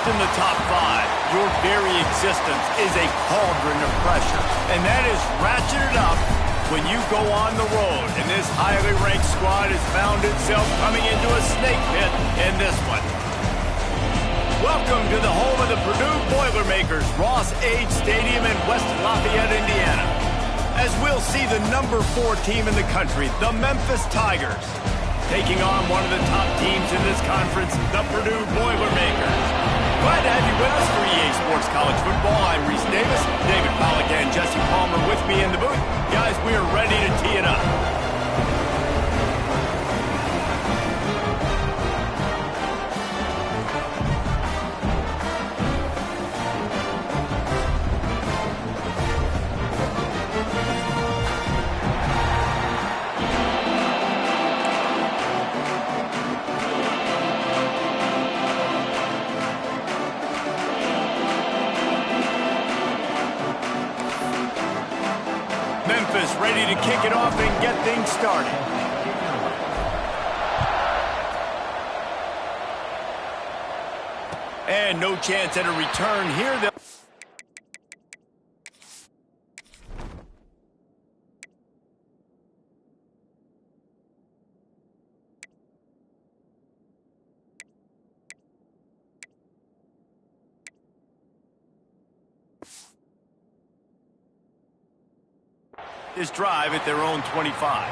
in the top 5, your very existence is a cauldron of pressure. And that is ratcheted up when you go on the road. And this highly ranked squad has found itself coming into a snake pit in this one. Welcome to the home of the Purdue Boilermakers, Ross Age Stadium in West Lafayette, Indiana. As we'll see the number 4 team in the country, the Memphis Tigers, taking on one of the top teams in this conference, the Purdue Boilermakers. Glad to have you with us for EA Sports College Football. I'm Reese Davis, David Pollack and Jesse Palmer with me in the booth. Guys, we are ready to tee it up. Memphis ready to kick it off and get things started. And no chance at a return here. This drive at their own 25.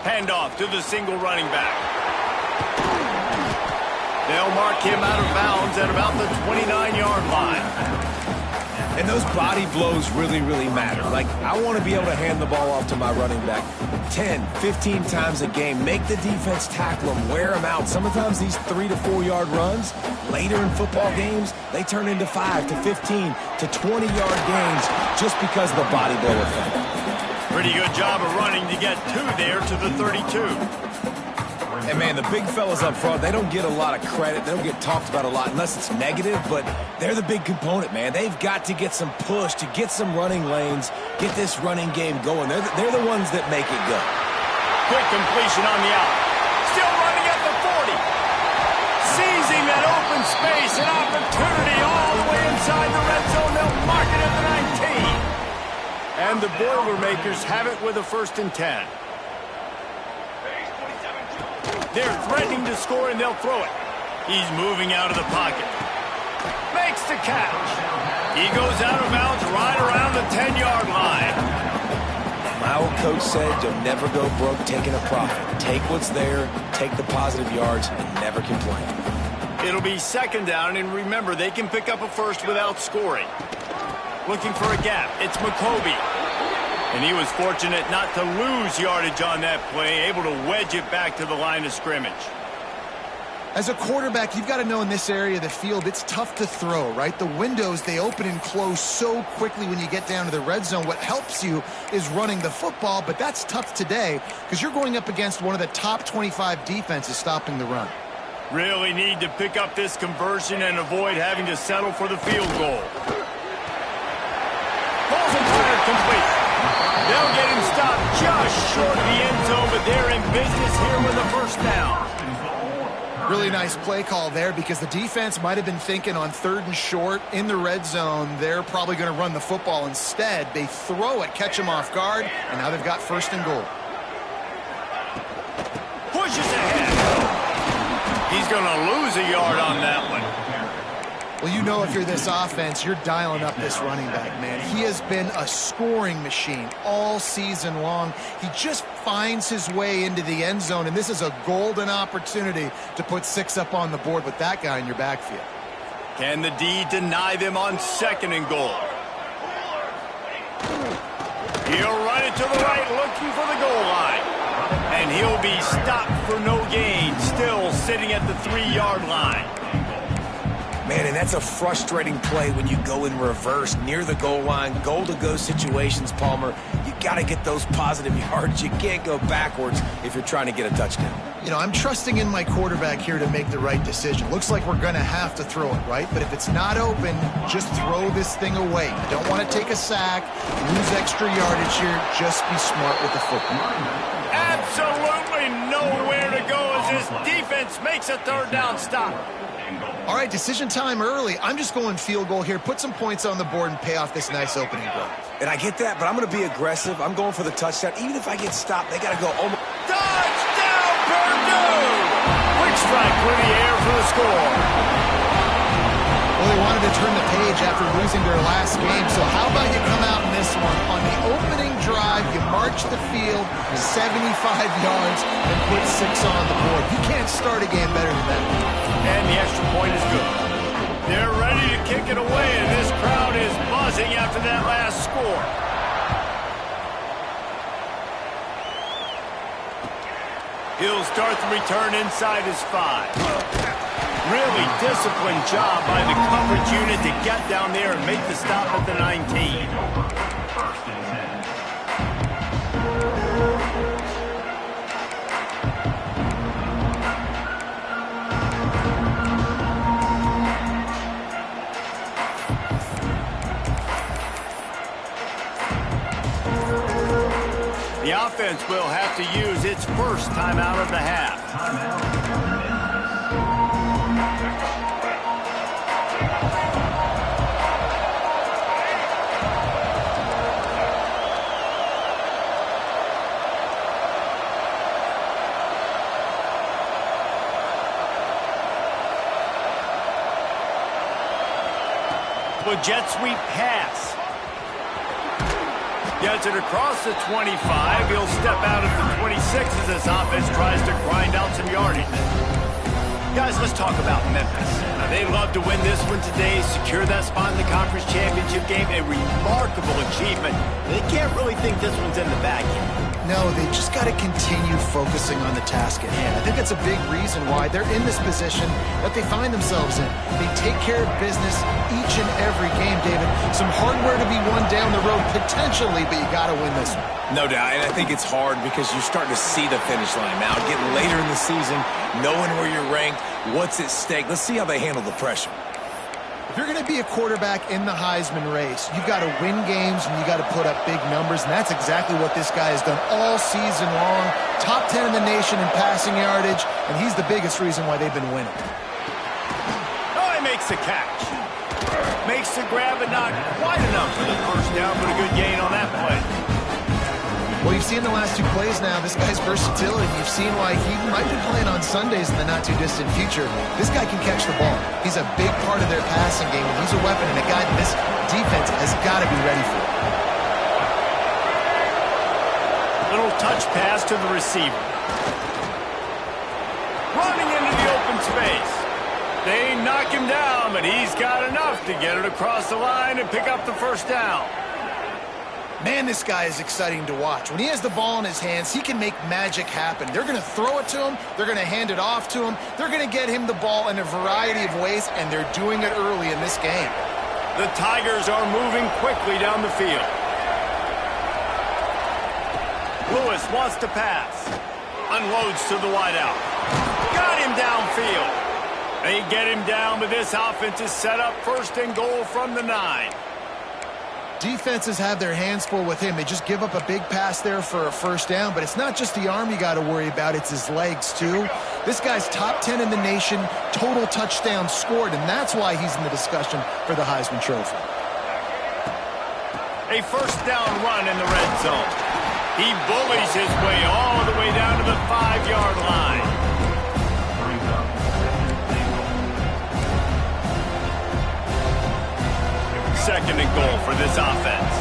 Handoff to the single running back. They'll mark him out of bounds at about the 29-yard line. And those body blows really matter. Like, I want to be able to hand the ball off to my running back 10, 15 times a game. Make the defense tackle them, wear them out. Sometimes these 3 to 4 yard runs, later in football games, they turn into 5 to 15 to 20-yard gains just because of the body blow effect. Pretty good job of running to get 2 there to the 32. And, man, the big fellas up front, they don't get a lot of credit. They don't get talked about a lot unless it's negative, but they're the big component, man. They've got to get some push, to get some running lanes, get this running game going. They're the ones that make it go. Quick completion on the out. Still running at the 40. Seizing that open space, an opportunity all the way inside the red zone. They'll mark it at the 19. And the Boilermakers have it with a 1st and 10. They're threatening to score, and they'll throw it. He's moving out of the pocket. Makes the catch. He goes out of bounds right around the 10-yard line. My old coach said you'll never go broke taking a profit. Take what's there, take the positive yards, and never complain. It'll be 2nd down, and remember, they can pick up a 1st without scoring. Looking for a gap. It's McCoby. And he was fortunate not to lose yardage on that play, able to wedge it back to the line of scrimmage. As a quarterback, you've got to know in this area of the field, it's tough to throw, right? The windows, they open and close so quickly when you get down to the red zone. What helps you is running the football, but that's tough today because you're going up against one of the top 25 defenses stopping the run. Really need to pick up this conversion and avoid having to settle for the field goal. Balls and fired complete. They'll get him stopped just short of the end zone, but they're in business here with a 1st down. Really nice play call there because the defense might have been thinking on 3rd and short in the red zone. They're probably going to run the football instead. They throw it, catch him off guard, and now they've got 1st and goal. Pushes ahead. He's going to lose a yard on that one. Well, you know if you're this offense, you're dialing up this running back, man. He has been a scoring machine all season long. He just finds his way into the end zone, and this is a golden opportunity to put 6 up on the board with that guy in your backfield. Can the D deny them on 2nd and goal? He'll run it to the right, looking for the goal line. And he'll be stopped for no gain, still sitting at the 3-yard line. Man, and that's a frustrating play when you go in reverse near the goal line, goal-to-go situations, Palmer. You got to get those positive yards. You can't go backwards if you're trying to get a touchdown. You know, I'm trusting in my quarterback here to make the right decision. Looks like we're going to have to throw it, right? But if it's not open, just throw this thing away. You don't want to take a sack, lose extra yardage here. Just be smart with the football. Absolutely nowhere to go as this defense makes a third down stop. All right, decision time early. I'm just going field goal here. Put some points on the board and pay off this nice opening drive. And I get that, but I'm going to be aggressive. I'm going for the touchdown. Even if I get stopped, they got to go. Touchdown, Purdue! Quick strike through the air for the score. Well, they wanted to turn the page after losing their last game, so how about you come out in this one? On the opening drive, you march the field 75 yards and put 6 on the board. You can't start a game better than that. And the extra point is good. They're ready to kick it away, and this crowd is buzzing after that last score. He'll start the return inside his 5. Really disciplined job by the coverage unit to get down there and make the stop at the 19. The offense will have to use its first timeout of the half. A jet sweep pass. Gets it across the 25. He'll step out at the 26 as this offense tries to grind out some yardage. Guys, let's talk about Memphis. Now, they love to win this one today, secure that spot in the conference championship game. A remarkable achievement. They can't really think this one's in the bag yet. No, they just got to continue focusing on the task at hand. I think that's a big reason why they're in this position that they find themselves in. They take care of business each and every game, David. Some hardware to be won down the road potentially, but you got to win this one. No doubt, and I think it's hard because you're starting to see the finish line now. Getting later in the season, knowing where you're ranked, what's at stake. Let's see how they handle the pressure. If you're going to be a quarterback in the Heisman race, you've got to win games and you got to put up big numbers, and that's exactly what this guy has done all season long. Top 10 in the nation in passing yardage, and he's the biggest reason why they've been winning. Oh, he makes the catch. Makes the grab, but not quite enough for the first down, but a good gain on that play. Well, you've seen the last 2 plays now, this guy's versatility. You've seen why he might be playing on Sundays in the not-too-distant future. This guy can catch the ball. He's a big part of their passing game, and he's a weapon and a guy that this defense has got to be ready for. Little touch pass to the receiver. Running into the open space. They knock him down, but he's got enough to get it across the line and pick up the first down. Man, this guy is exciting to watch. When he has the ball in his hands, he can make magic happen. They're going to throw it to him. They're going to hand it off to him. They're going to get him the ball in a variety of ways, and they're doing it early in this game. The Tigers are moving quickly down the field. Lewis wants to pass. Unloads to the wideout. Got him downfield. They get him down, but this offense is set up first and goal from the 9. Defenses have their hands full with him. They just give up a big pass there for a first down, but it's not just the arm you got to worry about, it's his legs too. This guy's top 10 in the nation, total touchdowns scored, and that's why he's in the discussion for the Heisman Trophy. A first down run in the red zone. He bullies his way all the way down to the 5-yard line. Second and goal for this offense.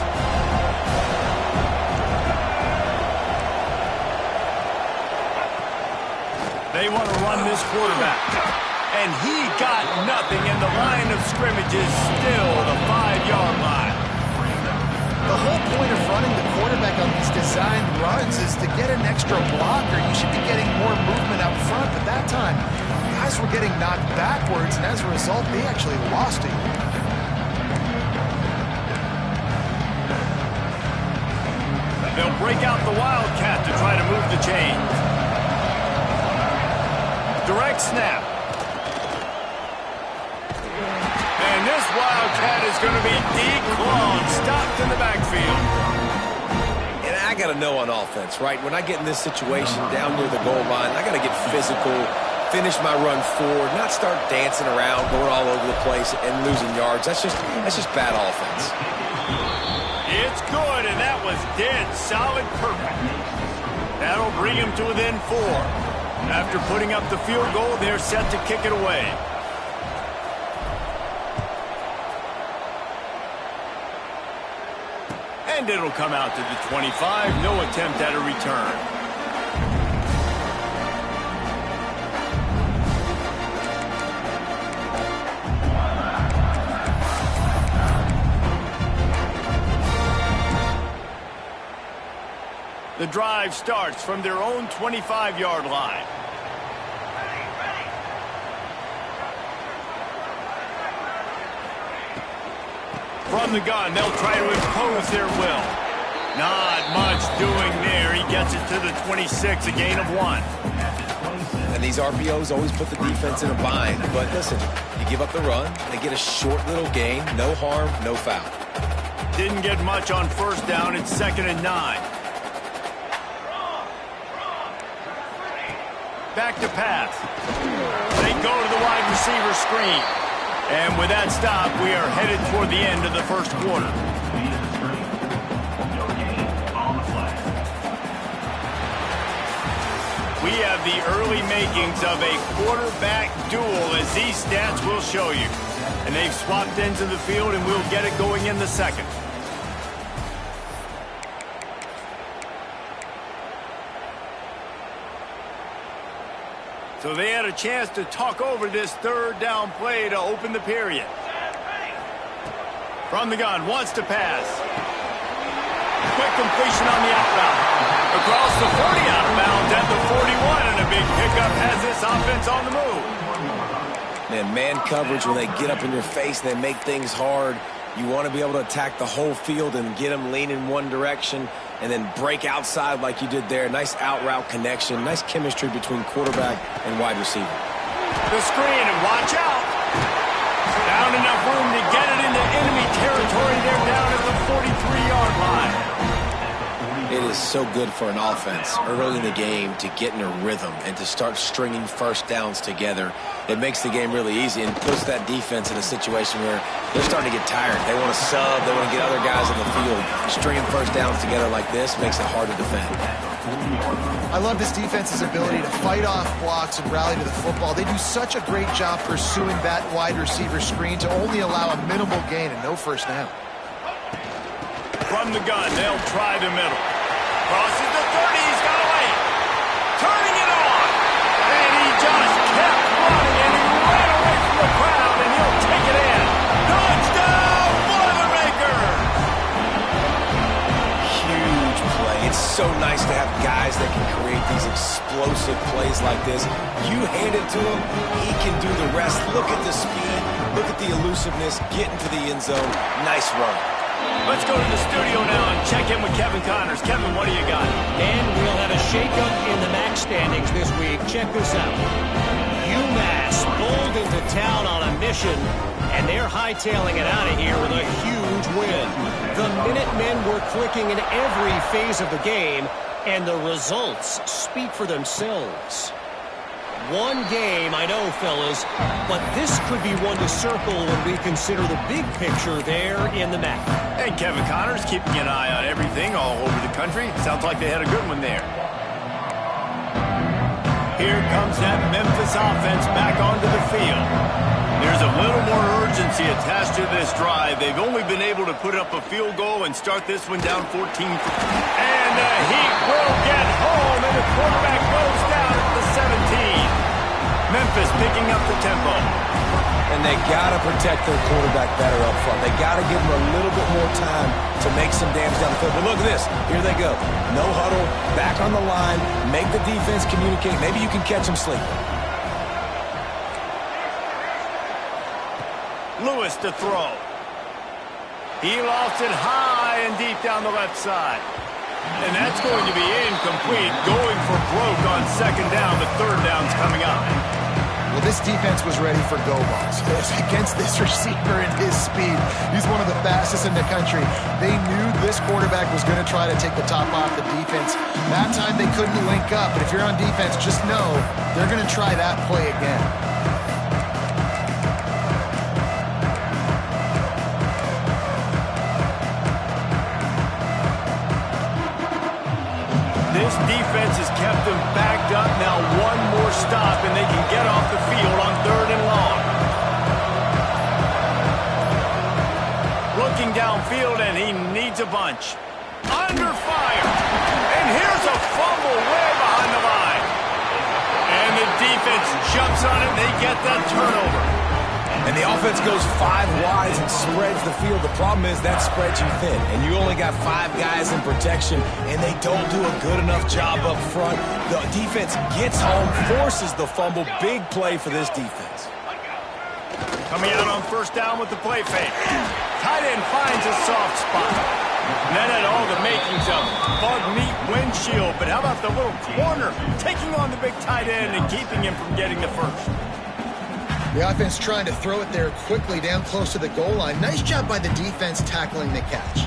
They want to run this quarterback. And he got nothing, and the line of scrimmage is still the 5-yard line. The whole point of running the quarterback on these designed runs is to get an extra blocker. You should be getting more movement up front, but that time, guys were getting knocked backwards, and as a result, they actually lost it. They'll break out the Wildcat to try to move the chains. Direct snap. And this Wildcat is going to be declawed, stopped in the backfield. And I got to know on offense, right? When I get in this situation down near the goal line, I got to get physical, finish my run forward, not start dancing around, going all over the place and losing yards. That's just bad offense. It's good, and that was dead solid perfect. That'll bring him to within 4. After putting up the field goal, they're set to kick it away. And it'll come out to the 25. No attempt at a return. The drive starts from their own 25-yard line. From the gun, they'll try to impose their will. Not much doing there. He gets it to the 26, a gain of 1. And these RPOs always put the defense in a bind. But listen, you give up the run, they get a short little gain, no harm, no foul. Didn't get much on first down. It's 2nd and 9. Back to pass. They go to the wide receiver screen. And with that stop, we are headed toward the end of the first quarter. We have the early makings of a quarterback duel, as these stats will show you. And they've swapped ends of the field, and we'll get it going in the second. So they had a chance to talk over this third down play to open the period. From the gun, wants to pass. Quick completion on the out route. Across the 40 out of bounds at the 41, and a big pickup has this offense on the move. Man coverage, when they get up in your face, they make things hard. You want to be able to attack the whole field and get them leaning one direction and then break outside like you did there. Nice out route connection, nice chemistry between quarterback and wide receiver. The screen, and watch out. Found enough room to get it into enemy territory. They're down at the 43-yard line. It is so good for an offense early in the game to get in a rhythm and to start stringing first downs together. It makes the game really easy and puts that defense in a situation where they're starting to get tired. They want to sub. They want to get other guys on the field. Stringing first downs together like this makes it hard to defend. I love this defense's ability to fight off blocks and rally to the football. They do such a great job pursuing that wide receiver screen to only allow a minimal gain and no first down. From the gun, they'll try the middle. Crosses the 30, he's got away. Turning it on. And he just kept running, and he ran away from the crowd, and he'll take it in. Touchdown, Boilermakers! Huge play. It's so nice to have guys that can create these explosive plays like this. You hand it to him, he can do the rest. Look at the speed. Look at the elusiveness. Get into the end zone. Nice run. Let's go to the studio now and check in with Kevin Connors. Kevin, what do you got? And we'll have a shakeup in the MAC standings this week. Check this out. UMass pulled into town on a mission, and they're hightailing it out of here with a huge win. The Minutemen were clicking in every phase of the game, and the results speak for themselves. One game, I know, fellas, but this could be one to circle when we consider the big picture there in the MAC. Hey, Kevin Connors, keeping an eye on everything all over the country. Sounds like they had a good one there. Here comes that Memphis offense back onto the field. There's a little more urgency attached to this drive. They've only been able to put up a field goal and start this one down 14. And the Heat will get home, and the quarterback goes down at the 17. Memphis picking up the tempo. And they got to protect their quarterback better up front. They got to give him a little bit more time to make some damage down the field. But look at this. Here they go. No huddle, back on the line, make the defense communicate. Maybe you can catch them sleeping. Lewis to throw. He lost it high and deep down the left side. And that's going to be incomplete, going for broke on second down. The third down's coming up. Well, this defense was ready for go balls. Against this receiver and his speed, he's one of the fastest in the country. They knew this quarterback was going to try to take the top off the defense. That time they couldn't link up, but if you're on defense, just know they're going to try that play again. This defense has kept them backed up. Now one more stop, and they can get off the field on 3rd and long. Looking downfield, and he needs a bunch. Under fire. And here's a fumble way behind the line. And the defense jumps on it, and they get that turnover. And the offense goes 5 wides and spreads the field. The problem is that spreads you thin, and you only got 5 guys in protection, and they don't do a good enough job up front. The defense gets home, forces the fumble. Big play for this defense. Coming out on 1st down with the play fake. Tight end finds a soft spot. And that had all the makings of bug meat windshield, but how about the little corner taking on the big tight end and keeping him from getting the first? The offense trying to throw it there quickly down close to the goal line. Nice job by the defense tackling the catch.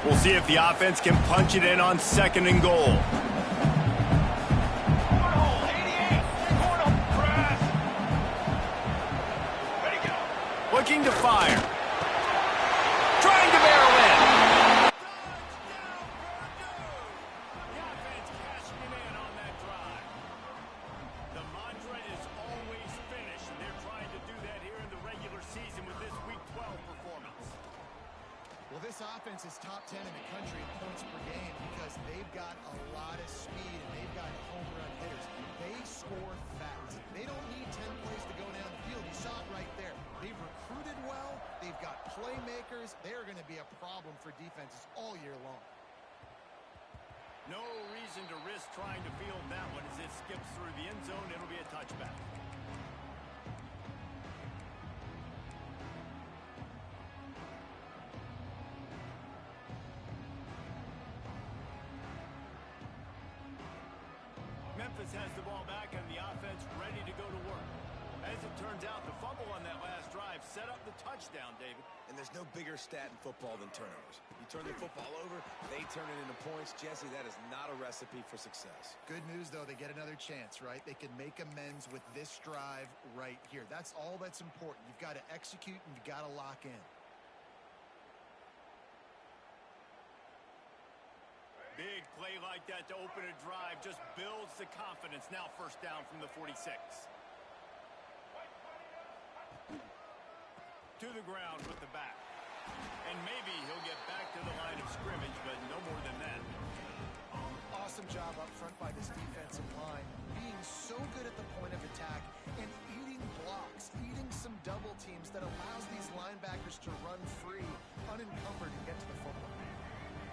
We'll see if the offense can punch it in on 2nd and goal. Looking to fire. Trying to barrel in. The offense cashing it in on that drive. The mantra is always finish, and they're trying to do that here in the regular season with this Week 12 performance. Well, this offense is top 10 in the country in points per game because they've got a lot of speed and they've got home run hitters. They score fast. They don't need 10 plays to go down the field. You saw it right there. They've recruited well. They've got playmakers. They're going to be a problem for defenses all year long. No reason to risk trying to field that one as it skips through the end zone. It'll be a touchback. Memphis has the ball back and the offense ready to go to work. As it turns out, the fumble on that last drive set up the touchdown, David. And there's no bigger stat in football than turnovers. You turn the football over, they turn it into points. Jesse, that is not a recipe for success. Good news, though, they get another chance, right? They can make amends with this drive right here. That's all that's important. You've got to execute and you've got to lock in. Big play like that to open a drive just builds the confidence. Now 1st down from the 46. To the ground with the back. And maybe he'll get back to the line of scrimmage, but no more than that. Awesome job up front by this defensive line, being so good at the point of attack and eating blocks, eating some double teams that allows these linebackers to run free, unencumbered, and get to the football.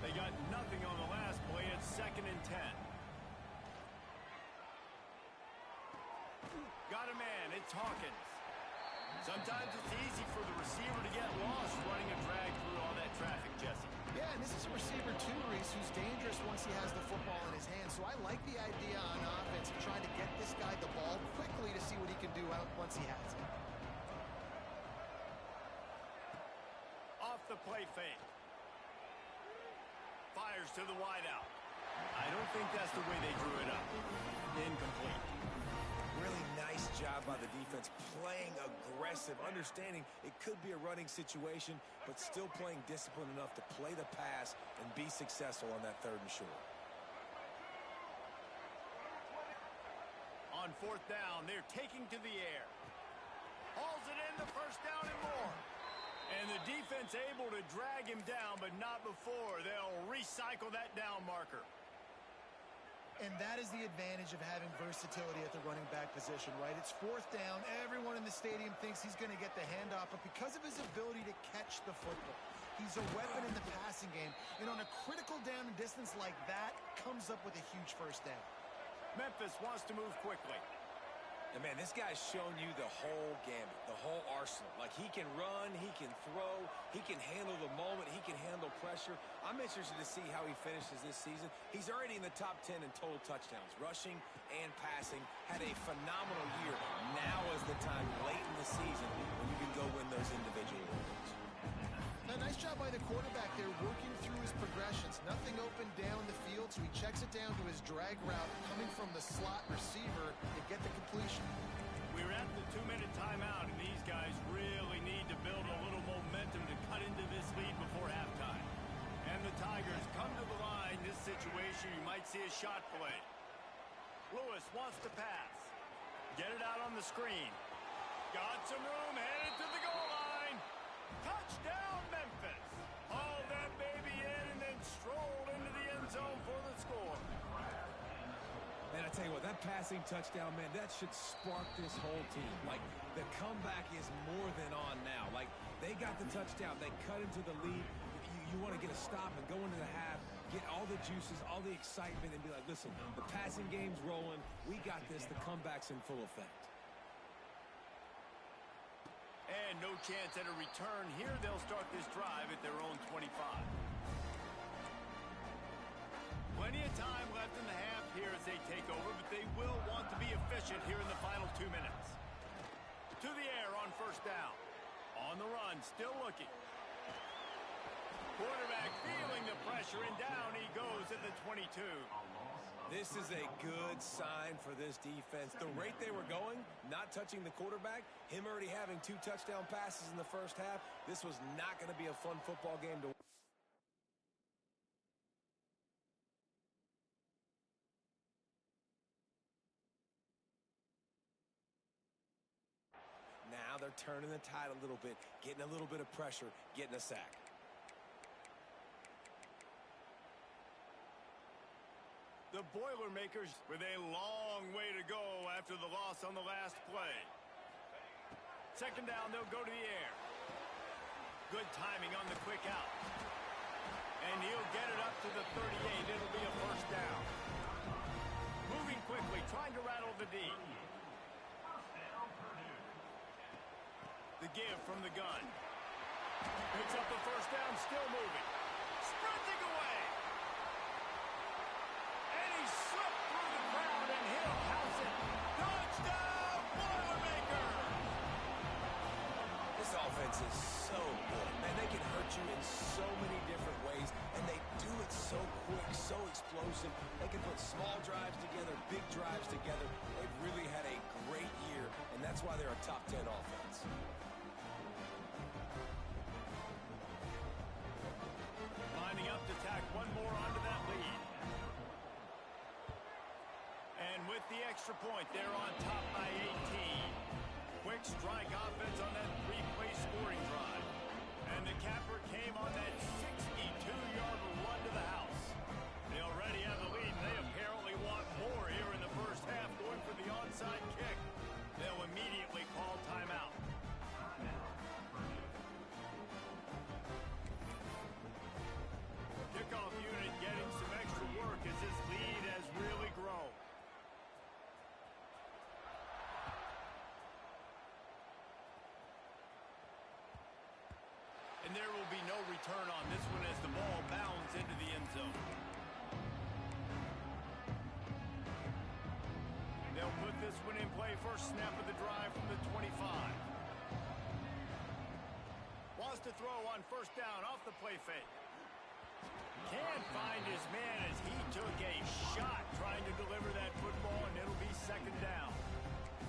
They got nothing on the last play. It's 2nd and 10. Got a man. It's Hawkins. Sometimes it's easy for the receiver to get lost running a drag through all that traffic, Jesse. Yeah, and this is a receiver too, Reese, who's dangerous once he has the football in his hands. So I like the idea on offense of trying to get this guy the ball quickly to see what he can do out once he has it. Off the play fake. Fires to the wideout. I don't think that's the way they drew it up. Incomplete. Really nice job by the defense, playing aggressive, understanding it could be a running situation, but still playing disciplined enough to play the pass and be successful on that 3rd and short. On 4th down, they're taking to the air. Hauls it in, the 1st down and more. And the defense able to drag him down, but not before. They'll recycle that down marker. And that is the advantage of having versatility at the running back position, right? It's 4th down. Everyone in the stadium thinks he's going to get the handoff, but because of his ability to catch the football, he's a weapon in the passing game. And on a critical down and distance like that, comes up with a huge 1st down. Memphis wants to move quickly. And, man, this guy's shown you the whole gamut, the whole arsenal. Like, he can run, he can throw, he can handle the moment, he can handle pressure. I'm interested to see how he finishes this season. He's already in the top 10 in total touchdowns, rushing and passing. Had a phenomenal year. Now is the time late in the season when you can go win those individual awards. Now, nice job by the quarterback there, working through his progressions. Nothing open down the field, so he checks it down to his drag route, coming from the slot receiver to get the completion. We're at the 2-minute timeout, and these guys really need to build a little momentum to cut into this lead before halftime. And the Tigers come to the line. This situation, you might see a shot play. Lewis wants to pass. Get it out on the screen. Got some room, headed to the goal line. Touchdown, Memphis. Hauled that baby in and then strolled into the end zone for the score. Man, I tell you what, that passing touchdown, man, that should spark this whole team. Like, the comeback is more than on now. Like, they got the touchdown. They cut into the lead. You want to get a stop and go into the half, get all the juices, all the excitement, and be like, listen, the passing game's rolling. We got this. The comeback's in full effect. And no chance at a return here. They'll start this drive at their own 25. Plenty of time left in the half here as they take over, but they will want to be efficient here in the final 2 minutes. To the air on first down. On the run, still looking. Quarterback feeling the pressure, and down he goes at the 22. This is a good sign for this defense. The rate they were going, not touching the quarterback, him already having 2 touchdown passes in the first half, this was not going to be a fun football game to Now they're turning the tide a little bit, getting a little bit of pressure, getting a sack. The Boilermakers with a long way to go after the loss on the last play. Second down, they'll go to the air. Good timing on the quick out. And he'll get it up to the 38. It'll be a first down. Moving quickly, trying to rattle the D. The give from the gun. Picks up the first down, still moving. Sprinting away. And he slipped through the crowd, and he'll house it. Touchdown, Boilermaker! This offense is so good. Man, they can hurt you in so many different ways, and they do it so quick, so explosive. They can put small drives together, big drives together. They've really had a great year, and that's why they're a top 10 offense. Lining up to tack one more onto that lead. And with the extra point, they're on top by 18. Quick strike offense on that 3-play scoring drive. And the capper came on that 62-yard run to the house. They already have the lead, and they apparently want more here in the first half, going for the onside kick. They'll immediately call timeout. Kickoff unit getting some extra work as this lead has really grown. And there will be no return on this one as the ball bounds into the end zone. They'll put this one in play. First snap of the drive from the 25. Wants to throw on first down off the play fake. Can't find his man as he took a shot trying to deliver that football, and it'll be second down.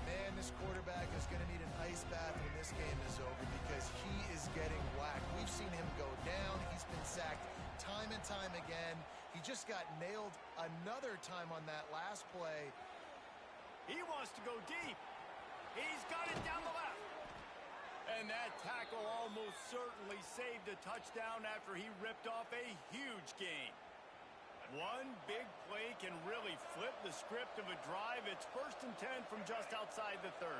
Man, this quarterback is going to need an ice bath when this game is over because he is getting whacked. We've seen him go down. He's been sacked time and time again. He just got nailed another time on that last play. He wants to go deep. He's got it down the left. And that tackle almost certainly saved a touchdown after he ripped off a huge gain. One big play can really flip the script of a drive. It's 1st and 10 from just outside the 30.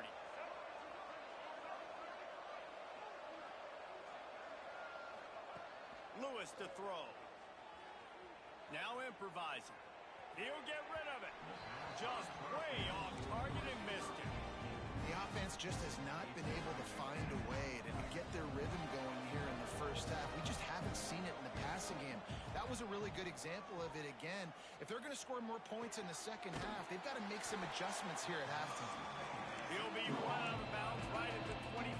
Lewis to throw. Now improvising. He'll get rid of it. Just way off target and missed it. The offense just has not been able to find a way to get their rhythm going here in the first half. We just haven't seen it in the passing game. That was a really good example of it again. If they're going to score more points in the second half, they've got to make some adjustments here at halftime. He'll be run out of bounds right at the 25.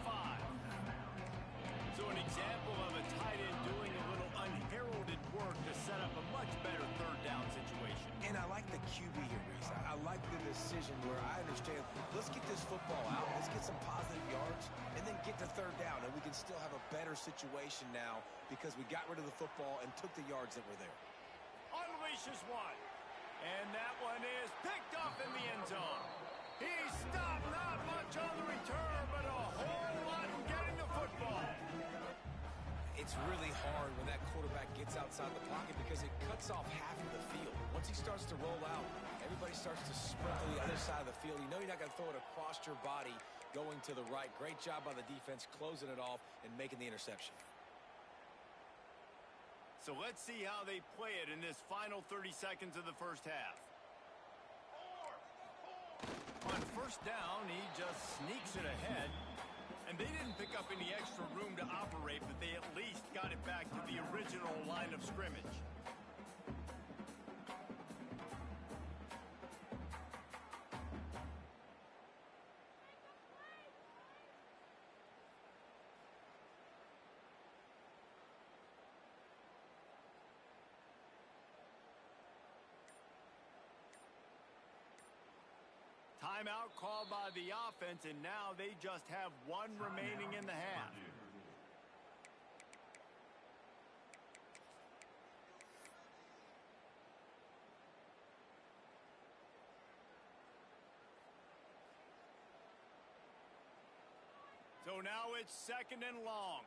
So an example of a tight end doing a little unheralded work to set up a much better third down situation. And I like the QB here, Reese. I like the decision where I understand, let's get this football out, let's get some positive yards, and then get to third down, and we can still have a better situation now because we got rid of the football and took the yards that were there. Unleashes one. And that one is picked off in the end zone. He stopped, not much on the return, but a whole lot in getting the football. It's really hard when that quarterback gets outside the pocket because it cuts off half of the field. Once he starts to roll out, everybody starts to sprint to the other side of the field. You know you're not going to throw it across your body going to the right. Great job by the defense closing it off and making the interception. So let's see how they play it in this final 30 seconds of the first half. On first down, he just sneaks it ahead. And they didn't pick up any extra room to operate, but they at least got it back to the original line of scrimmage. Timeout called by the offense, and now they just have one remaining in the half. So now it's second and long.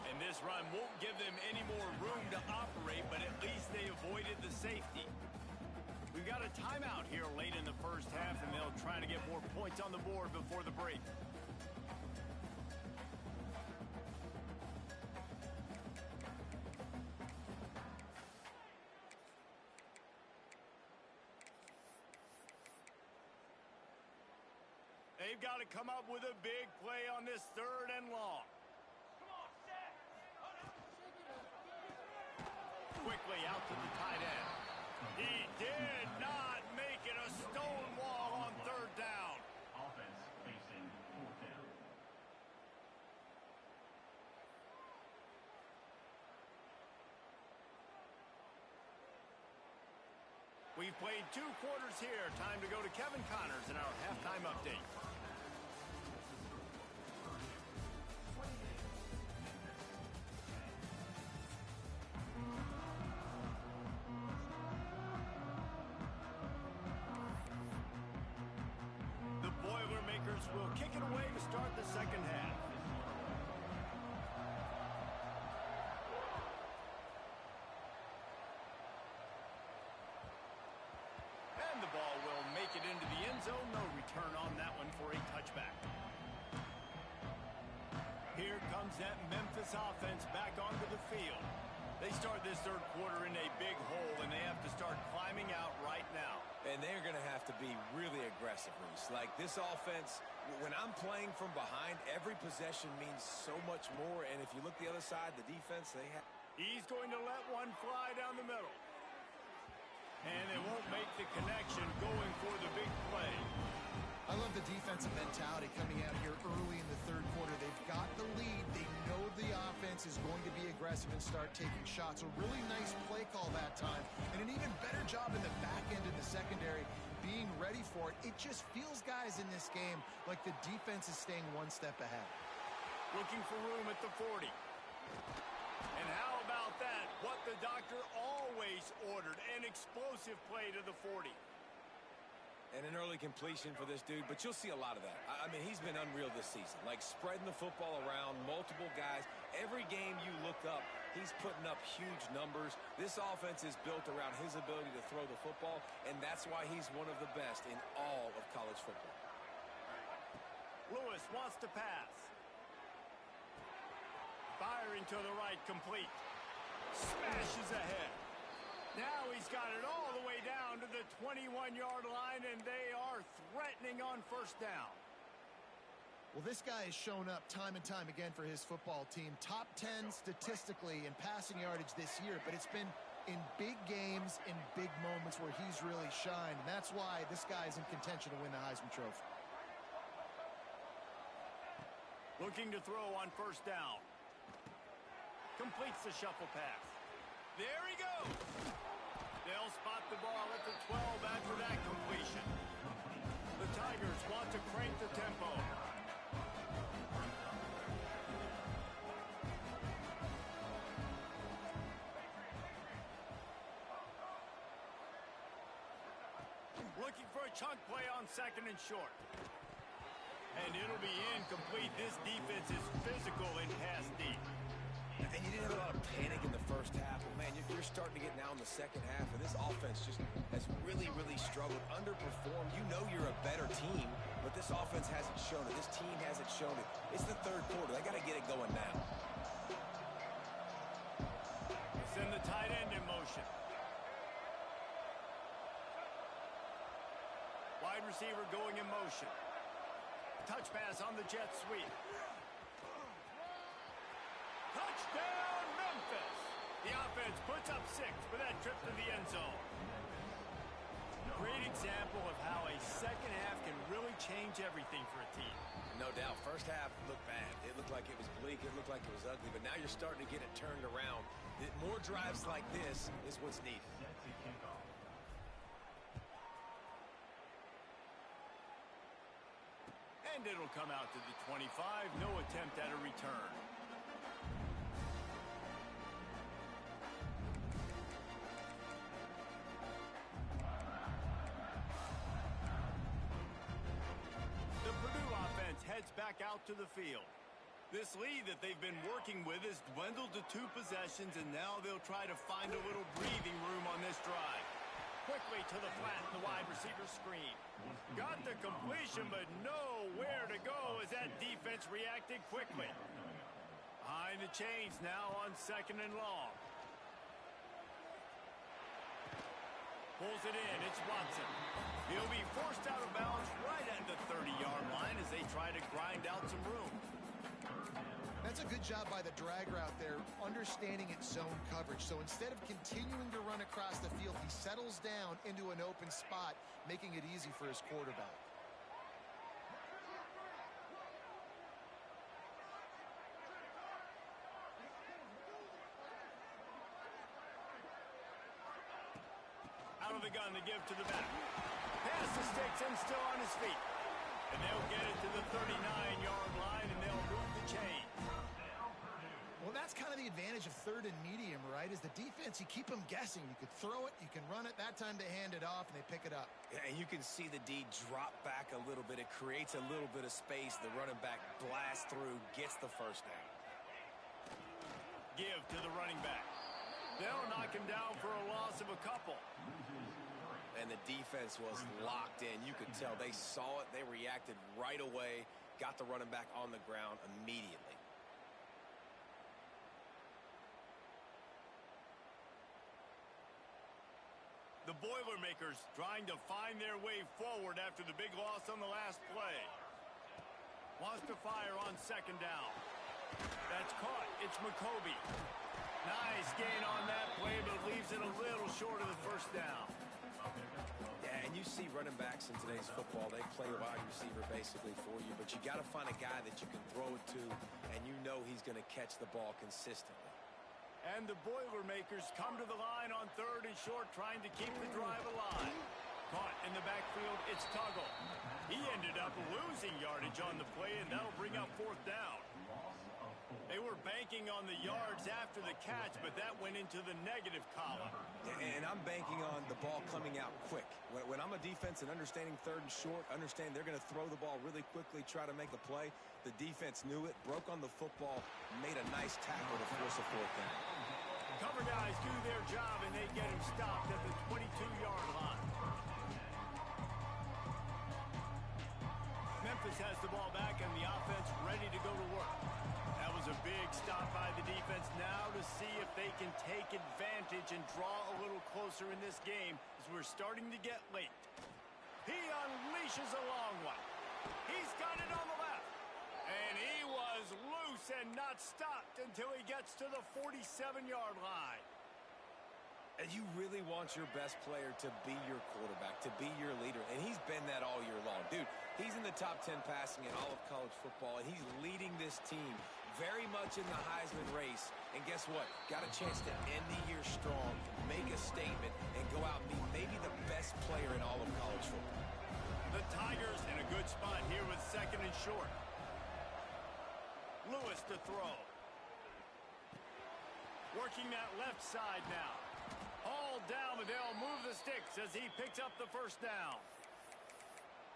And this run won't give them any more room to operate, but at least they avoided the safety. We've got a timeout here late in the first half, and they'll try to get more points on the board before the break. They've got to come up with a big play on this third and long. Quickly out to the tight end. He did not make it a stone wall on third down. Offense facing fourth down. We've played 2 quarters here. Time to go to Kevin Connors in our halftime update. The Boilermakers will kick it away to start the second half. And the ball will make it into the end zone. No return on that one for a touchback. Here comes that Memphis offense back onto the field. They start this third quarter in a big hole, and they have to start climbing out right now. And they're going to have to be really aggressive, Reese. Like this offense, when I'm playing from behind, every possession means so much more. And if you look the other side, the defense, they have... He's going to let one fly down the middle. And they won't make the connection going for the big play. I love the defensive mentality coming out here early in the third quarter. They've got the lead. They know the offense is going to be aggressive and start taking shots. A really nice play call that time. And an even better job in the back end in the secondary being ready for it. It just feels, guys, in this game like the defense is staying one step ahead. Looking for room at the 40. And how about that? What the doctor always ordered, an explosive play to the 40. And an early completion for this dude, but you'll see a lot of that. I mean, he's been unreal this season, like spreading the football around, multiple guys. Every game you look up, he's putting up huge numbers. This offense is built around his ability to throw the football, and that's why he's one of the best in all of college football. Lewis wants to pass. Firing to the right, complete. Smashes ahead. Now he's got it all the way down to the 21-yard line, and they are threatening on first down. Well, this guy has shown up time and time again for his football team. Top 10 statistically in passing yardage this year, but it's been in big games, in big moments where he's really shined. And that's why this guy is in contention to win the Heisman Trophy. Looking to throw on first down. Completes the shuffle pass. There he goes. They'll spot the ball at the 12 after that completion. The Tigers want to crank the tempo. Looking for a chunk play on second and short. And it'll be incomplete. This defense is physical in pass deep. And you didn't have a lot of panic in the first half. But, man, you're starting to get now in the second half, and this offense just has really, really struggled, underperformed. You know you're a better team, but this offense hasn't shown it. This team hasn't shown it. It's the third quarter. They got to get it going now. Send the tight end in motion. Wide receiver going in motion. Touch pass on the jet sweep. Touchdown, Memphis! The offense puts up 6 for that trip to the end zone. Great example of how a second half can really change everything for a team. No doubt. First half looked bad. It looked like it was bleak. It looked like it was ugly. But now you're starting to get it turned around. More drives like this is what's needed. Set to kick off. And it'll come out to the 25. No attempt at a return. The Purdue offense heads back out to the field. This lead that they've been working with has dwindled to 2 possessions, and now they'll try to find a little breathing room on this drive. Quickly to the flat, the wide receiver screen. Got the completion, but nowhere to go as that defense reacted quickly. Behind the chains now on second and long. Pulls it in, it's Watson. He'll be forced out of bounds right at the 30-yard line as they try to grind out some room. That's a good job by the drag route there, understanding its zone coverage. So instead of continuing to run across the field, he settles down into an open spot, making it easy for his quarterback. Out of the gun to give to the back. Pass the sticks and still on his feet. And they'll get it to the 39-yard line, and they'll move the chains. Well, that's kind of the advantage of third and medium, right? Is the defense, you keep them guessing. You could throw it, you can run it. That time they hand it off, and they pick it up. Yeah, and you can see the D drop back a little bit. It creates a little bit of space. The running back blasts through, gets the first down. Give to the running back. They'll knock him down for a loss of a couple. And the defense was locked in. You could tell they saw it. They reacted right away. Got the running back on the ground immediately. The Boilermakers trying to find their way forward after the big loss on the last play. Wants to fire on second down. That's caught. It's McCoby. Nice gain on that play, but leaves it a little short of the first down. Yeah, and you see running backs in today's football, they play wide receiver basically for you, but you got to find a guy that you can throw it to, and you know he's going to catch the ball consistently. And the Boilermakers come to the line on third and short, trying to keep the drive alive. Caught in the backfield, it's Tuggle. He ended up losing yardage on the play, and that'll bring up fourth down. They were banking on the yards after the catch, but that went into the negative column. And I'm banking on the ball coming out quick. When I'm a defense and understanding third and short, understand they're going to throw the ball really quickly, try to make a play. The defense knew it, broke on the football, made a nice tackle to force a fourth down. Cover guys do their job, and they get him stopped at the 22-yard line. Memphis has the ball back and the offense ready to go to work. That was a big stop by the defense. Now to see if they can take advantage and draw a little closer in this game as we're starting to get late. He unleashes a long one. He's got it on the left. And he was loose and not stopped until he gets to the 47-yard line. And you really want your best player to be your quarterback, to be your leader. And he's been that all year long. Dude, he's in the top 10 passing in all of college football, and he's leading this team very much in the Heisman race. And guess what? Got a chance to end the year strong, make a statement, and go out and be maybe the best player in all of college football. The Tigers in a good spot here with 2nd and short. Lewis to throw. Working that left side now. Hauled down, but they'll move the sticks as he picks up the first down.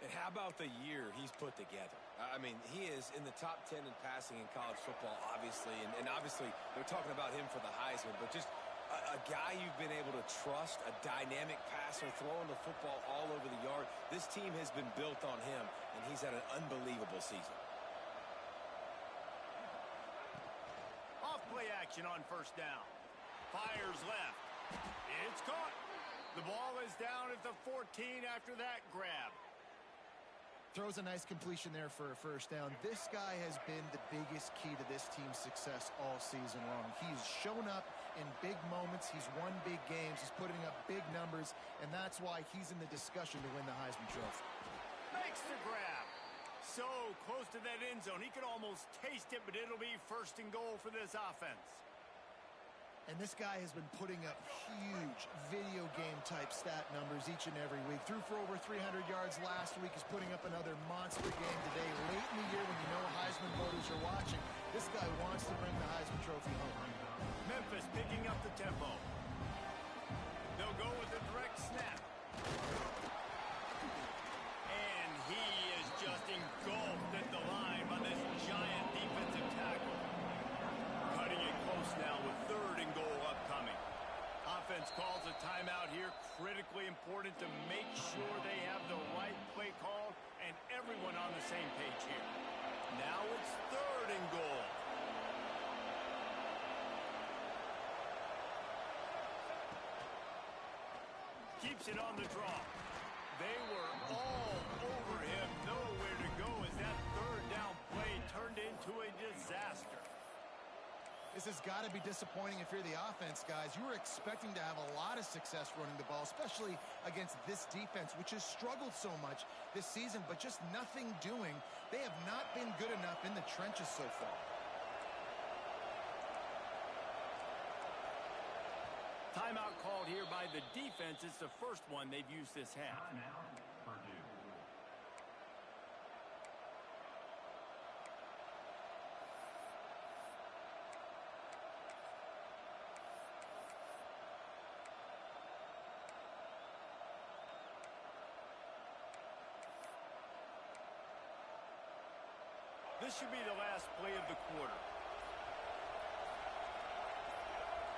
And how about the year he's put together? I mean, he is in the top 10 in passing in college football, obviously. And obviously, they're talking about him for the Heisman. But just a guy you've been able to trust, a dynamic passer, throwing the football all over the yard. This team has been built on him, and he's had an unbelievable season. Off-play action on first down. Fires left. It's caught. The ball is down at the 14 after that grab. Throws a nice completion there for a first down. This guy has been the biggest key to this team's success all season long. He's shown up in big moments. He's won big games. He's putting up big numbers, and that's why he's in the discussion to win the Heisman Trophy. Makes the grab. So close to that end zone. He could almost taste it, but it'll be 1st and goal for this offense. And this guy has been putting up huge video game type stat numbers each and every week. Threw for over 300 yards last week. He's putting up another monster game today. Late in the year when you know Heisman voters are watching, this guy wants to bring the Heisman Trophy home. Memphis picking up the tempo. They'll go with a direct snap. And he is just engulfed at the line by this giant defensive tackle. Cutting it close now with 3rd and goal upcoming. Offense calls a timeout here. Critically important to make sure they have the right play called and everyone on the same page here. Now it's 3rd and goal. Keeps it on the draw. They were all over him. Nowhere to go as that 3rd down play turned into a disaster. This has got to be disappointing if you're the offense, guys. You were expecting to have a lot of success running the ball, especially against this defense, which has struggled so much this season, but just nothing doing. They have not been good enough in the trenches so far. Timeout called here by the defense. It's the first one they've used this half. Timeout, Purdue. This should be the last play of the quarter.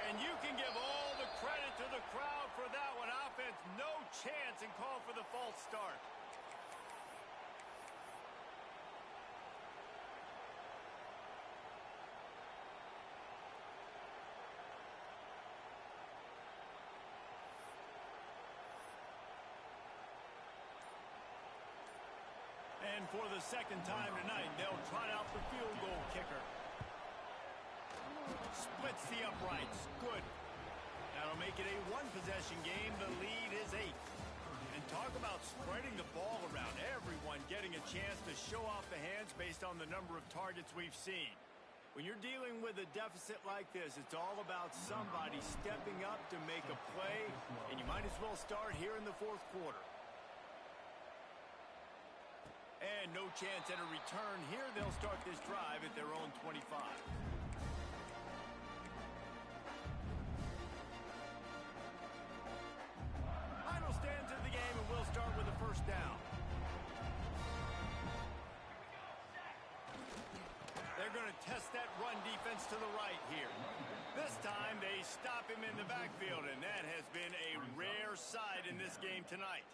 And you can give all the credit to the crowd for that one. Offense, no chance, and call for the false start. And for the 2nd time tonight, they'll try out the field goal kicker. Splits the uprights. Good. That'll make it a 1-possession game. The lead is 8. And talk about spreading the ball around. Everyone getting a chance to show off the hands based on the number of targets we've seen. When you're dealing with a deficit like this, it's all about somebody stepping up to make a play, and you might as well start here in the 4th quarter. And no chance at a return here. They'll start this drive at their own 25. Final stands of the game, and we'll start with the first down. They're going to test that run defense to the right here. This time they stop him in the backfield, and that has been a rare sight in this game tonight.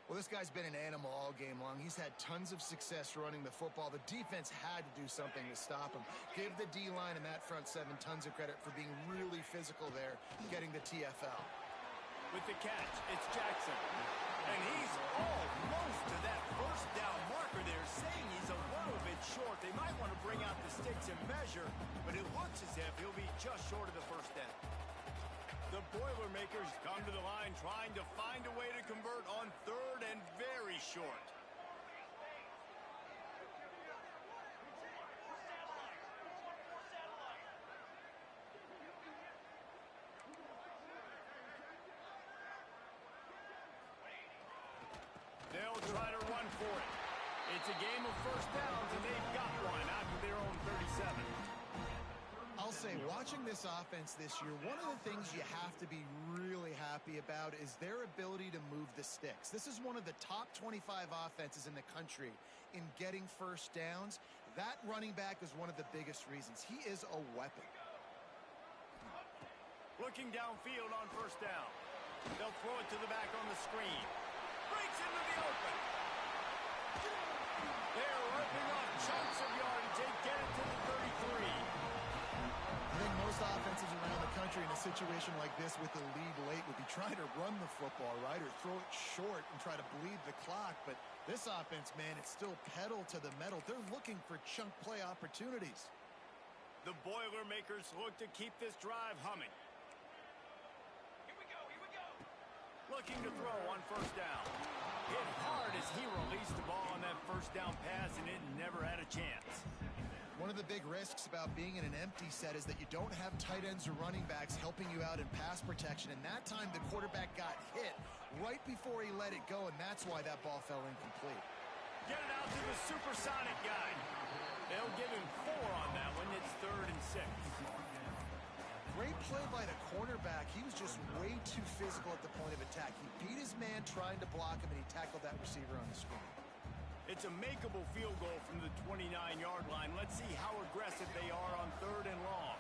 Well, this guy's been an animal all game long. He's had tons of success running the football. The defense had to do something to stop him. Give the D-line and that front seven tons of credit for being really physical there, getting the TFL. With the catch, it's Jackson. And he's almost to that first down marker there, saying he's a little bit short. They might want to bring out the sticks and measure, but it looks as if he'll be just short of the first down. The Boilermakers come to the line trying to find a way to convert on third and very short. They'll try to run for it. It's a game of first downs, and they've got one after their own 37. I'll say, watching this offense this year, one of the things you have to be really happy about is their ability to move the sticks. This is one of the top 25 offenses in the country in getting first downs. That running back is one of the biggest reasons. He is a weapon. Looking downfield on first down. They'll throw it to the back on the screen. Breaks into the open. They're ripping off chunks of yardage. They get it to the 33. I think most offenses around the country in a situation like this with the lead late would be trying to run the football, right, or throw it short and try to bleed the clock. But this offense, man, it's still pedal to the metal. They're looking for chunk play opportunities. The Boilermakers look to keep this drive humming. Here we go. Looking to throw on first down. Hit hard as he released the ball on that first down pass, and it never had a chance. One of the big risks about being in an empty set is that you don't have tight ends or running backs helping you out in pass protection. And that time the quarterback got hit right before he let it go, and that's why that ball fell incomplete. Get it out to the supersonic guy. They'll give him 4 on that one. It's 3rd and 6. Great play by the cornerback. He was just way too physical at the point of attack. He beat his man trying to block him, and he tackled that receiver on the screen. It's a makeable field goal from the 29-yard line. Let's see how aggressive they are on 3rd and long.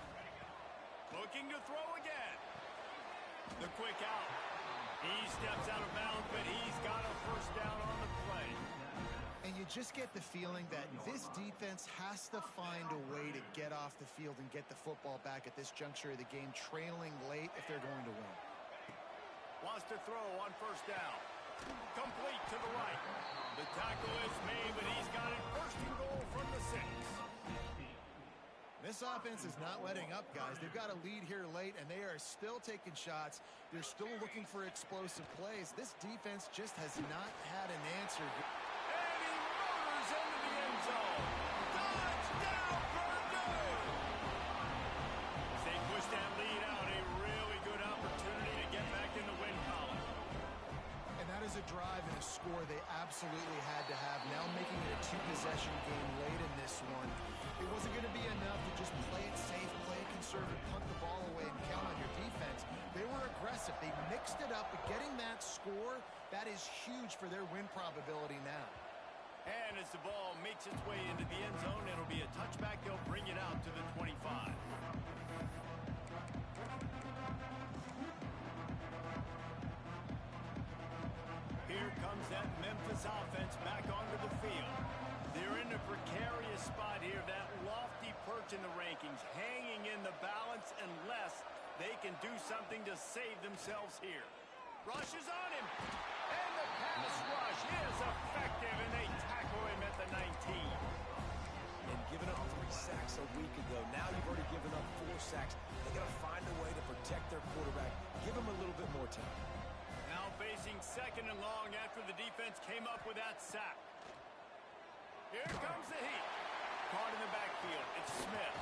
Looking to throw again. The quick out. He steps out of bounds, but he's got a first down on the play. And you just get the feeling that this defense has to find a way to get off the field and get the football back at this juncture of the game, trailing late if they're going to win. Wants to throw on first down. Complete to the right. The tackle is made, but he's got it 1st and goal from the 6. This offense is not letting up, guys. They've got a lead here late, and they are still taking shots. They're still looking for explosive plays. This defense just has not had an answer. And he motors into the end zone. Touchdown, Purdue! As they push that lead out, a really good opportunity to get back in the win column. And that is a drive and a score they absolutely had to have. Now making it a 2-possession game late in this one. It wasn't going to be enough to just play it safe, play it conservative, punt the ball away, and count on your defense. They were aggressive. They mixed it up, but getting that score, that is huge for their win probability now. And as the ball makes its way into the end zone, it'll be a touchback. They'll bring it out to the 25. Here comes that Memphis offense back onto the field. They're in a precarious spot here, that lofty perch in the rankings, hanging in the balance unless they can do something to save themselves here. Rushes on him, and the pass rush is effective, and they tackle him at the 19. And giving up 3 sacks a week ago, now you've already given up 4 sacks. They got to find a way to protect their quarterback. Give him a little bit more time. Now facing 2nd and long after the defense came up with that sack. Here comes the heat. Caught in the backfield. It's Smith.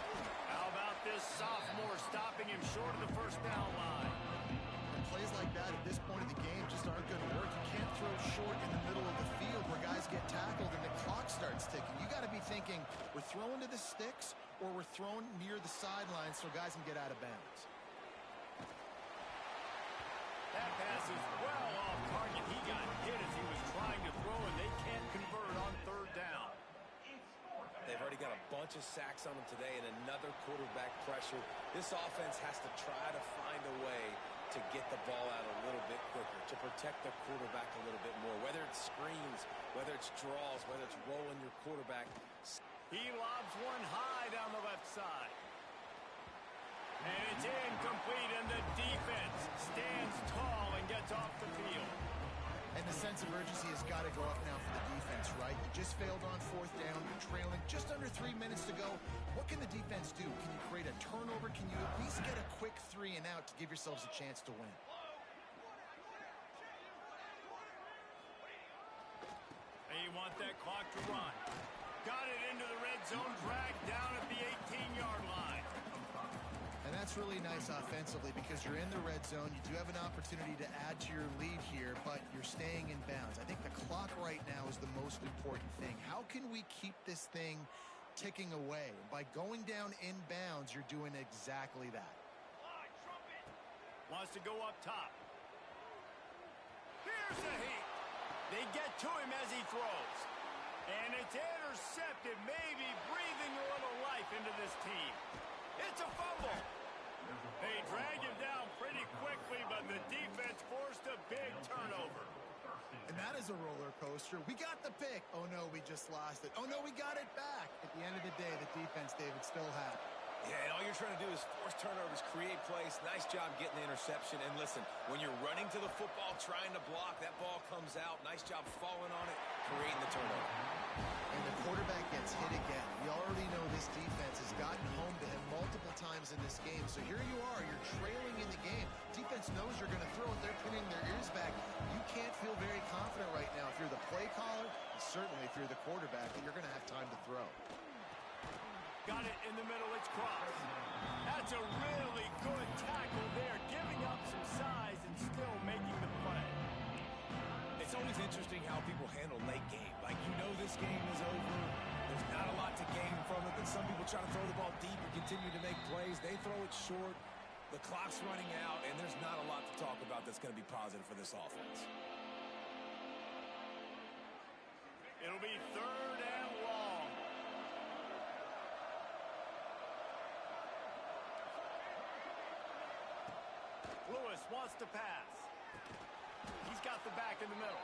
How about this sophomore stopping him short of the first down line? And plays like that at this point of the game just aren't going to work. You can't throw short in the middle of the field where guys get tackled and the clock starts ticking. You got to be thinking we're throwing to the sticks or we're throwing near the sidelines so guys can get out of bounds. That pass is well off target. He got hit as he was trying to throw, and they can't convert on 3rd down. They've already got a bunch of sacks on them today and another quarterback pressure. This offense has to try to find a way to get the ball out a little bit quicker, to protect the quarterback a little bit more, whether it's screens, whether it's draws, whether it's rolling your quarterback. He lobs one high down the left side. And it's incomplete, and the defense stands tall and gets off the field. And the sense of urgency has got to go up now for the defense, right? You just failed on fourth down. You're trailing just under 3 minutes to go. What can the defense do? Can you create a turnover? Can you at least get a quick 3 and out to give yourselves a chance to win? They want that clock to run. Got it into the red zone, dragged down at the 18-yard line. And that's really nice offensively because you're in the red zone. You do have an opportunity to add to your lead here, but you're staying in bounds. I think the clock right now is the most important thing. How can we keep this thing ticking away? And by going down in bounds, you're doing exactly that. Wants to go up top. Here's the heat. They get to him as he throws. And it's intercepted, maybe breathing a little life into this team. It's a fumble. They drag him down pretty quickly, but the defense forced a big turnover. And that is a roller coaster. We got the pick. Oh, no, we just lost it. Oh, no, we got it back. At the end of the day, the defense, David, still had it. Yeah, and all you're trying to do is force turnovers, create plays. Nice job getting the interception. And listen, when you're running to the football, trying to block, that ball comes out. Nice job falling on it, creating the turnover. And the quarterback gets hit again. We already know this defense has gotten home to him multiple times in this game. So here you are, you're trailing in the game. Defense knows you're going to throw it. They're pinning their ears back. You can't feel very confident right now if you're the play caller, and certainly if you're the quarterback, that you're going to have time to throw. Got it in the middle, it's crossed. That's a really good tackle there, giving up some size and still making the play. It's always interesting how people handle late game. Like, you know this game is over. There's not a lot to gain from it, but some people try to throw the ball deep and continue to make plays. They throw it short. The clock's running out, and there's not a lot to talk about that's going to be positive for this offense. It'll be 3rd and long. Lewis wants to pass. He's got the back in the middle.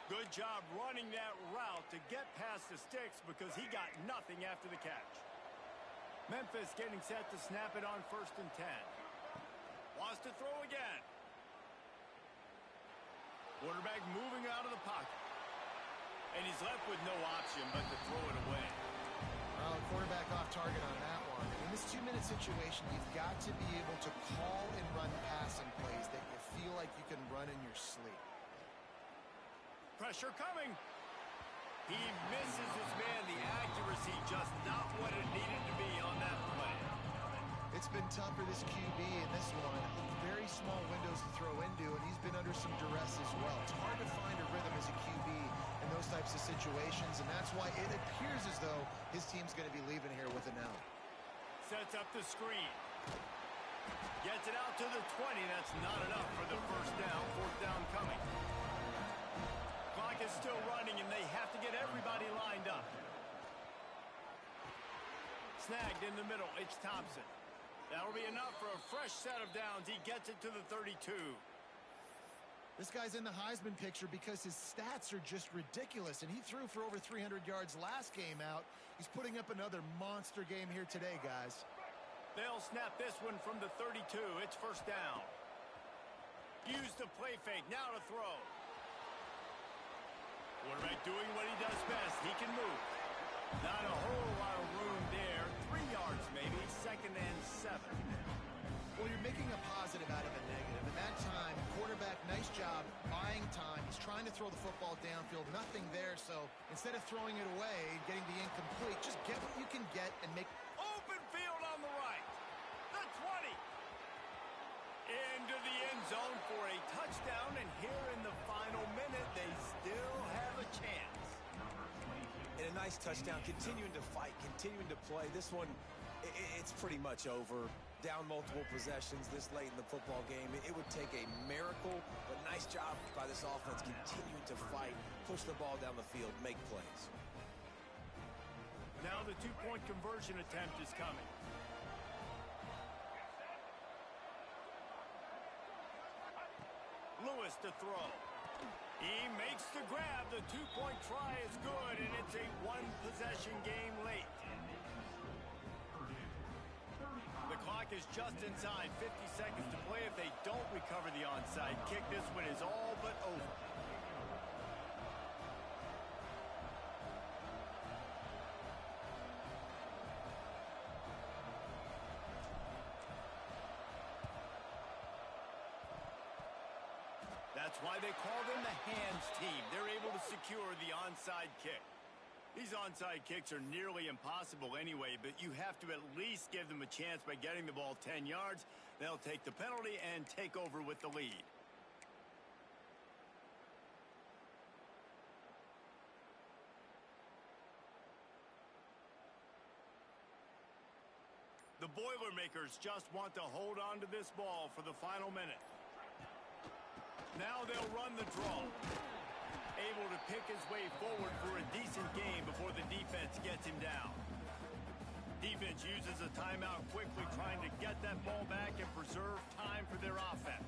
Good job running that route to get past the sticks because he got nothing after the catch. Memphis getting set to snap it on 1st and 10. Wants to throw again. Quarterback moving out of the pocket. And he's left with no option but to throw it away. Well, quarterback off target on that one. In this 2-minute situation, you've got to be able to call and run passing plays that you feel like you can run in your sleep. Pressure coming. He misses his man. The accuracy just not what it needed to be on that play. It's been tough for this QB in this one. Very small windows to throw into, and he's been under some duress as well. It's hard to find a rhythm as a QB in those types of situations, and that's why it appears as though his team's going to be leaving here with an L. Sets up the screen. Gets it out to the 20. That's not enough for the 1st down. 4th down coming. Clock is still running, and they have to get everybody lined up. Snagged in the middle. It's Thompson. That'll be enough for a fresh set of downs. He gets it to the 32. This guy's in the Heisman picture because his stats are just ridiculous, and he threw for over 300 yards last game out. He's putting up another monster game here today, guys. They'll snap this one from the 32. It's 1st down. Use the play fake. Now to throw. Quarterback doing what he does best. He can move. Not a whole lot of room there. 3 yards maybe. 2nd and 7. Well, you're making a positive out of a negative. And that time, quarterback, nice job buying time. He's trying to throw the football downfield. Nothing there. So instead of throwing it away and getting the incomplete, just get what you can get and make open field on the right. The 20. Into the end zone for a touchdown. And here in the final minute, they still have a chance. And a nice touchdown, continuing to fight, continuing to play. This one, it's pretty much over. Down multiple possessions this late in the football game. It would take a miracle, but nice job by this offense continuing to fight, push the ball down the field, make plays. Now the 2-point conversion attempt is coming. Lewis to throw. He makes the grab. The two-point try is good, and it's a one-possession game late. The clock is just inside 50 seconds to play. If they don't recover the onside kick, this one is all but over. That's why they call them the hands team. They're able to secure the onside kick. These onside kicks are nearly impossible anyway, but you have to at least give them a chance by getting the ball 10 yards. They'll take the penalty and take over with the lead. The Boilermakers just want to hold on to this ball for the final minute. Now they'll run the draw. Able to pick his way forward for a decent game before the defense gets him down. Defense uses a timeout quickly, trying to get that ball back and preserve time for their offense.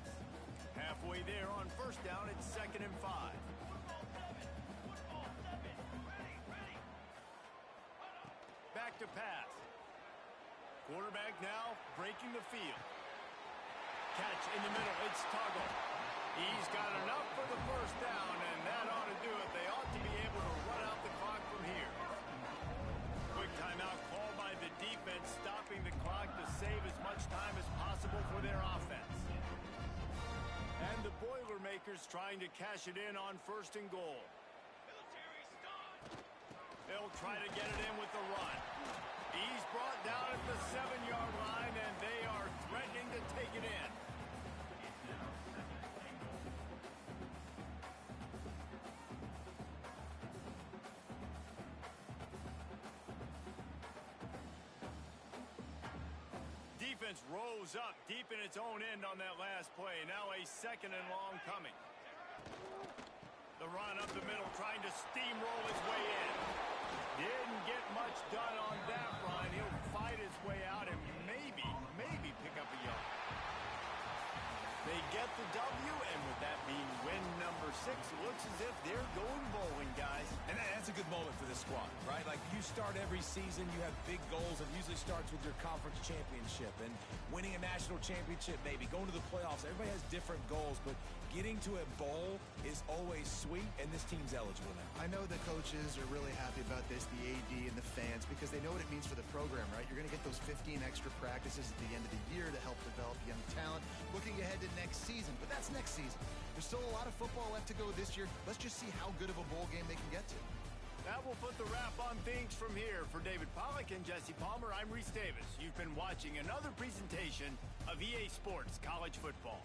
Halfway there on first down, it's 2nd and 5. Football 7. Ready. Back to pass. Quarterback now breaking the field. Catch in the middle, it's Tuggle. He's got enough for the first down, and that ought to do it. They ought to be able to run out the clock from here. Quick timeout called by the defense, stopping the clock to save as much time as possible for their offense. And the Boilermakers trying to cash it in on 1st and goal. Military start. They'll try to get it in with the run. He's brought down at the 7-yard line, and they are threatening to take it in. Defense rose up deep in its own end on that last play. Now a 2nd and long coming. The run up the middle, trying to steamroll his way in. Didn't get much done on that run. He'll fight his way out and maybe pick up a yard. They get the W, and with that being win number 6, it looks as if they're going bowling, guys. And that's a good moment for this squad, right? Like, you start every season, you have big goals. It usually starts with your conference championship and winning a national championship, maybe going to the playoffs. Everybody has different goals, but getting to a bowl is always sweet, and this team's eligible now. I know the coaches are really happy about this, the AD and the fans, because they know what it means for the program, right? You're going to get those 15 extra practices at the end of the year to help develop young talent. Looking ahead to next season, but that's next season. There's still a lot of football left to go this year. Let's just see how good of a bowl game they can get to. That will put the wrap on things from here. For David Pollack and Jesse Palmer, I'm Reese Davis. You've been watching another presentation of EA Sports College Football.